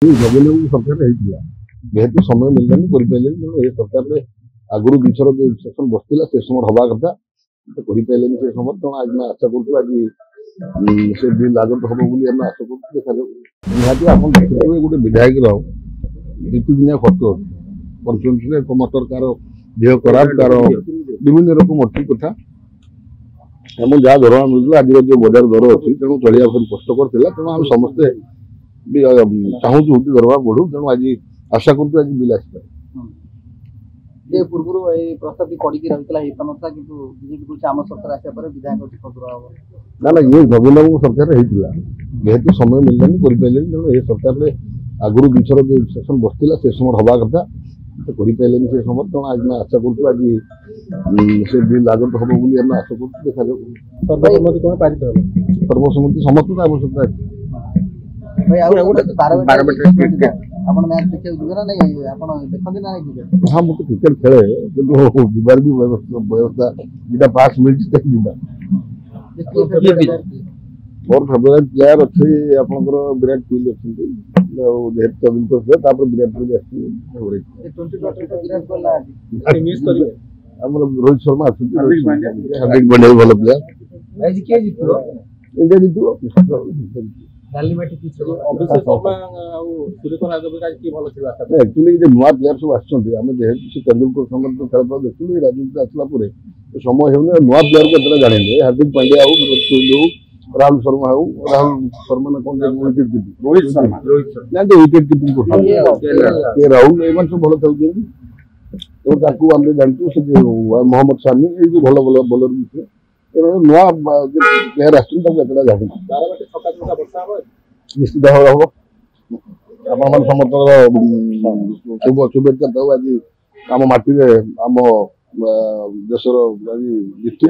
ନବୀନ ସରକାର ହେଇଥିଲା ଯେହେତୁ ସମୟ ମିଳିଲାନି କରିପାରିଲେନି ତେଣୁ ଏ ସରକାରରେ ଆଗରୁ ଦୁଇଥର ଯୋଉ ସେସନ ବସିଥିଲା ସେ ସମୟ ହବା କଥା କରିପାରିଲେନି ସେ ସମୟ ତେଣୁ ଆଜି ଆମେ ଆଶା କରୁଛୁ ଆଜି ସେ ବିଲ୍ ଆଗତ ହବ ବୋଲି ଆମେ ଆଶା କରୁଛୁ ଦେଖାଯାଉ ନିହାତି ଆପଣ ଦେଖିଥିବେ ଗୋଟେ ବିଧାୟକର ନିତିଦିନିଆ ଖର୍ଚ୍ଚ ଅଛି ପଞ୍ଚରେ ମଟର କାର ଦେହ ଖରାପ କାର ବିଭିନ୍ନ ରକମ ଅଛି କଥା ଏବଂ ଯାହା ଦରମା ମିଳୁଥିଲା ଆଜିର ଯୋଉ ବଜାର ଦର ଅଛି ତେଣୁ ଚଳିବା ଭାରି କଷ୍ଟକର ଥିଲା ତେଣୁ ଆମେ ସମସ୍ତେ ଚାହୁଁଛୁ ଦରମା ବଢୁ ତେଣୁ ଆଜି ଆଶା କରୁଛୁ ଆଜି ବିଲ୍ ଆସିପାରେ ପୂର୍ବରୁ ଏଇ ପ୍ରସ୍ତାବ ପଡିକି ରହିଥିଲା ହେଇପାରୁନଥିଲା କିନ୍ତୁ ବିଜେପି କହୁଛି ଆମ ସରକାର ଆସିବା ପରେ ବିଧାୟକ ଟିକଟ ହବ ନା ନା ଇଏ ନବୀନ ସରକାର ହେଇଥିଲା ଯେହେତୁ ସମୟ ମିଳିଲାନି କରିପାରିଲେନି ତେଣୁ ଏ ସରକାରରେ ଆଗରୁ ଦୁଇଥର ଯୋଉ ସେସନ ବସିଥିଲା ସେ ସମୟ ହବା କଥା କରିପାରିଲେନି ସେ ସମୟ ତେଣୁ ଆଜି ଆମେ ଆଶା କରୁଛୁ ଆଜି ସେ ବିଲ୍ ଆଗତ ହବ ବୋଲି ଆମେ ଆଶା କରୁଛୁ ଦେଖାଯାଉ ସର୍ବସମ୍ମତି କଣ ପାରିତ ହବ ସର୍ବସମ୍ମତି ସମସ୍ତଙ୍କ ଆବଶ୍ୟକତା ଅଛି ଆପଣ ମ୍ୟାଚ୍ ଦେଖିବାକୁ ଯିବେ ନା ନାଇଁ ଆପଣ ଦେଖନ୍ତି ନା ନାଇଁ हाँ मुझे क्रिकेट खेले किंतु जीवार भी व्यवस्था जिटा पास मिलती जीवा मोर फेवरेट प्लेयर अच्छे आपंकर विराट कोहली अच्छे विराट कोहली रोहित शर्मा हार्दिक पांड्या भल प्लेयर इंडिया जीत एक्चुअली नुआ प्लेयर सब आम जेहतु से तेंदुलकर समस्त खेल देखिए राजनीति आसला समय हो नुआ प्लेयर को एत जाने हार्दिक पांड्या हो विराट कोहली हो राहुल शर्मा हो राहुल शर्मा ने कौन wicket keeping Rohit Sharma wicket keeping कर राहुल एम सब भल खेलुँ जानते से मोहम्मद शामी ये भल भल बलर भी नुआ प्लेयर आसता निश्चित भाव हम आप समस्त शुभेच्छा दो आज आम माटी आम देशर आज जीतु।